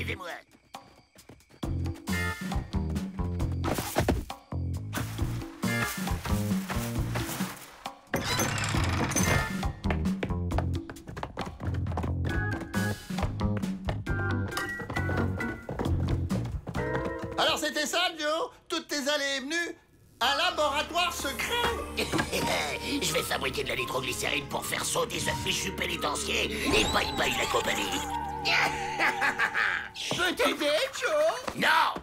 Suivez-moi. Alors c'était ça, Joe? Toutes tes allées et venues? Un laboratoire secret? Je vais fabriquer de la nitroglycérine pour faire sauter ce fichu pénitencier et bye bye la compagnie. Je peux t'aider, Joe? Non!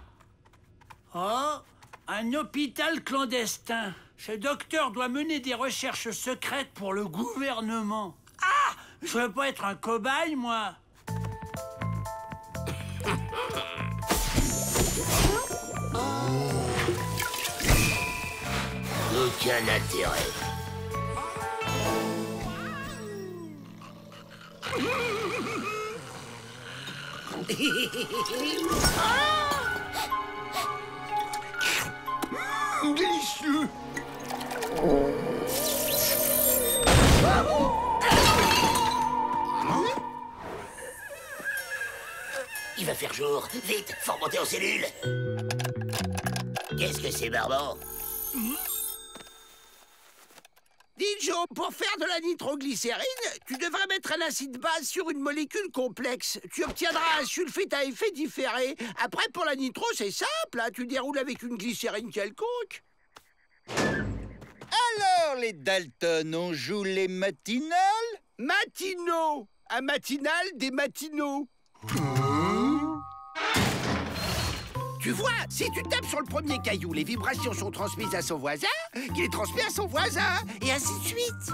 Oh, un hôpital clandestin. Ce docteur doit mener des recherches secrètes pour le gouvernement. Ah! Je veux pas être un cobaye, moi. Aucun intérêt. Délicieux! Il va faire jour. Vite, faut remonter aux cellules. Qu'est-ce que c'est, Barbant? Dis Joe, pour faire de la nitroglycérine, tu devrais mettre un acide base sur une molécule complexe. Tu obtiendras un sulfite à effet différé. Après, pour la nitro, c'est simple, hein, tu déroules avec une glycérine quelconque. Alors, les Dalton, on joue les matinales? Matinaux. Un matinal des matinaux. Tu vois, si tu tapes sur le premier caillou, les vibrations sont transmises à son voisin, qui les transmet à son voisin, et ainsi de suite.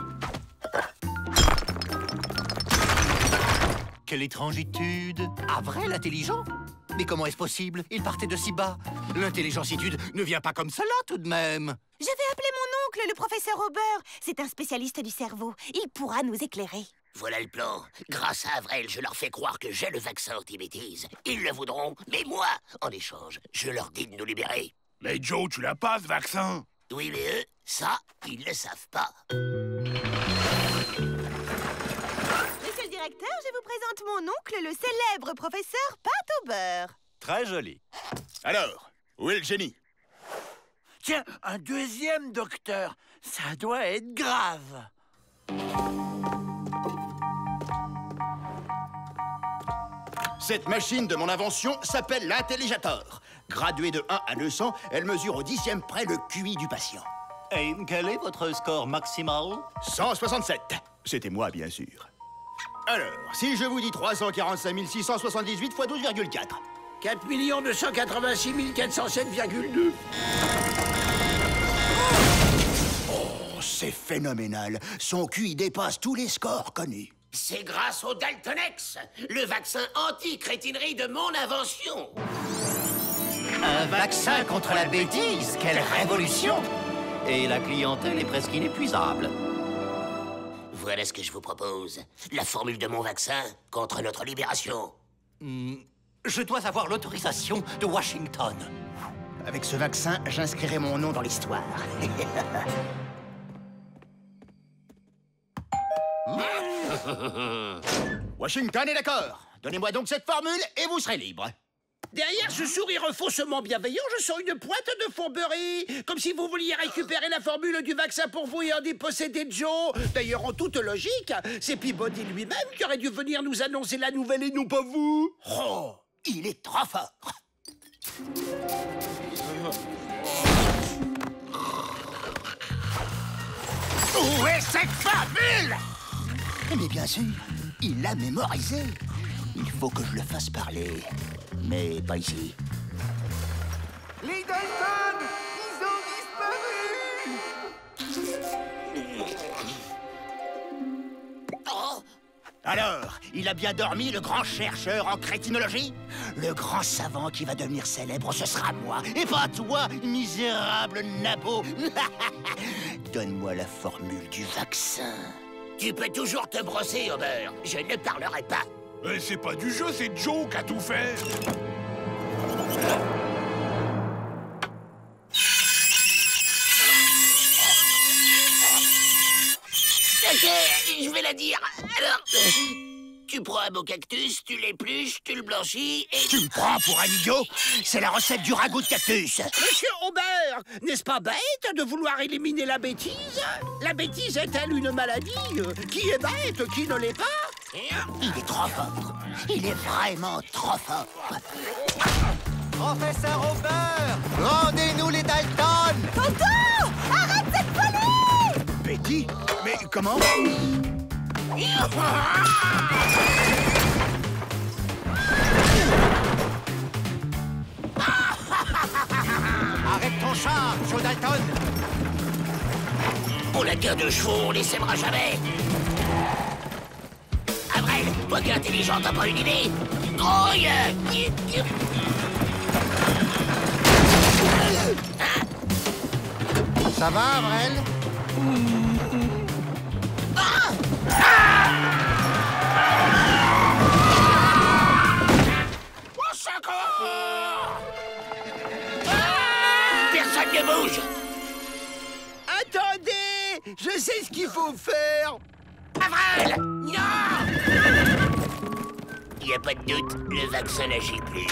Quelle étrangitude! Ah, vrai, l'intelligent? Mais comment est-ce possible? Il partait de si bas. L'intelligentitude ne vient pas comme cela, tout de même. Je vais appeler mon oncle, le professeur Auber. C'est un spécialiste du cerveau. Il pourra nous éclairer. Voilà le plan. Grâce à Avril, je leur fais croire que j'ai le vaccin anti-bêtise. Ils le voudront, mais moi, en échange, je leur dis de nous libérer. Mais Joe, tu l'as pas, ce vaccin? Oui, mais eux, ça, ils le savent pas. Monsieur le directeur, je vous présente mon oncle, le célèbre professeur Pat Auber. Très joli. Alors, où est le génie? Tiens, un deuxième docteur. Ça doit être grave. Cette machine de mon invention s'appelle l'intelligator. Graduée de 1 à 200, elle mesure au 10e près le QI du patient. Et quel est votre score maximal? 167. C'était moi, bien sûr. Alors, si je vous dis 345 678 x 12,4. 4 286 407,2. Oh, c'est phénoménal. Son QI dépasse tous les scores connus. C'est grâce au Daltonex, le vaccin anti-crétinerie de mon invention. Un vaccin contre la bêtise? Quelle révolution! Et la clientèle est presque inépuisable. Voilà ce que je vous propose. La formule de mon vaccin contre notre libération. Je dois avoir l'autorisation de Washington. Avec ce vaccin, j'inscrirai mon nom dans l'histoire. Washington est d'accord. Donnez-moi donc cette formule et vous serez libre. Derrière ce sourire faussement bienveillant, je sens une pointe de fourberie. Comme si vous vouliez récupérer la formule du vaccin pour vous et en déposséder Joe. D'ailleurs, en toute logique, c'est Peabody lui-même qui aurait dû venir nous annoncer la nouvelle et non pas vous. Oh, il est trop fort. Où est cette formule? Mais bien sûr, il l'a mémorisé. Il faut que je le fasse parler. Mais pas ici. Les Dalton, ils ont disparu. Oh! Alors, il a bien dormi, le grand chercheur en crétinologie? Le grand savant qui va devenir célèbre, ce sera moi, et pas toi, misérable nabo. Donne-moi la formule du vaccin. Tu peux toujours te brosser, Homer. Je ne parlerai pas. C'est pas du jeu, c'est Joe qui a tout fait. Ok, je vais la dire. Alors, Tu prends un beau cactus, tu l'épluches, tu le blanchis et... Tu me prends pour un idiot? C'est la recette du ragoût de cactus. Monsieur Aubert, n'est-ce pas bête de vouloir éliminer la bêtise? La bêtise est-elle une maladie? Qui est bête, qui ne l'est pas? Il est trop fort. Il est vraiment trop fort. Professeur Aubert, rendez-nous les Dalton! Tonton! Arrête cette folie! Betty? Mais comment? Arrête ton char, Joe Dalton! On n'a qu'un de chevaux, on les sèmera jamais. Avril, toi qui es intelligent, t'as pas une idée? Grouille! Ça va, Avril? Au secours! Personne ne bouge! Attendez! Je sais ce qu'il faut faire! Avril! Non! Y a pas de doute, le vaccin n'agit plus.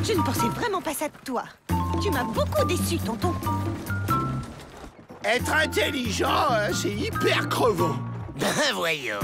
Je ne pensais vraiment pas ça de toi. Tu m'as beaucoup déçu, tonton. Être intelligent, hein, c'est hyper crevant. Ben voyons.